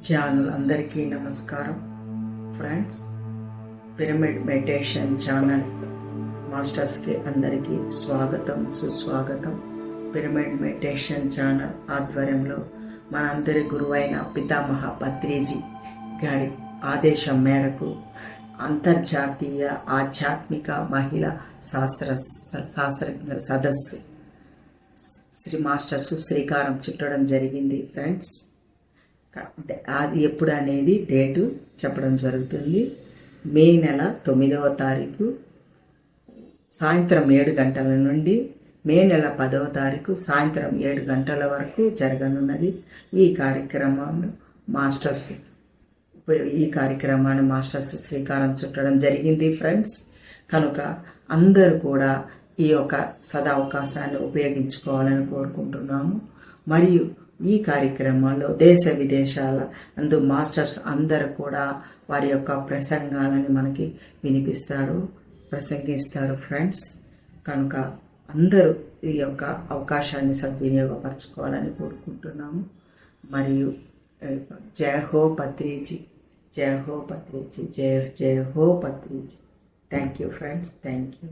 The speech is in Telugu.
ఛానల్ అందరికీ నమస్కారం ఫ్రెండ్స్. పిరమిడ్ మెడిటేషన్ ఛానల్ మాస్టర్స్కి అందరికీ స్వాగతం సుస్వాగతం. పిరమిడ్ మెడిటేషన్ ఛానల్ ఆధ్వర్యంలో మనందరి గురువైన పితామహ పత్రిజీ గారి ఆదేశం మేరకు అంతర్జాతీయ ఆధ్యాత్మిక మహిళా శాస్త్రజ్ఞ సదస్సు శ్రీ మాస్టర్స్ శ్రీకారం చుట్టడం జరిగింది ఫ్రెండ్స్. అది ఎప్పుడు అనేది డేటు చెప్పడం జరుగుతుంది. మే నెల 9వ తారీఖు సాయంత్రం 7 గంటల నుండి మే నెల 10వ తారీఖు సాయంత్రం 7 గంటల వరకు జరగనున్నది. ఈ కార్యక్రమాన్ని మాస్టర్స్ శ్రీకారం చుట్టడం జరిగింది ఫ్రెండ్స్. కనుక అందరూ కూడా ఈ యొక్క సదవకాశాన్ని ఉపయోగించుకోవాలని కోరుకుంటున్నాము. మరియు ఈ కార్యక్రమంలో దేశ విదేశాల అందు మాస్టర్స్ అందరూ కూడా వారి యొక్క ప్రసంగాలని మనకి ప్రసంగిస్తారు ఫ్రెండ్స్. కనుక అందరూ ఈ యొక్క అవకాశాన్ని సద్వినియోగపరచుకోవాలని కోరుకుంటున్నాము. మరియు జయ హో పత్రిజీ, జయ హో పత్రిజీ, జయ జయ హో Patriji. Thank you friends, thank you.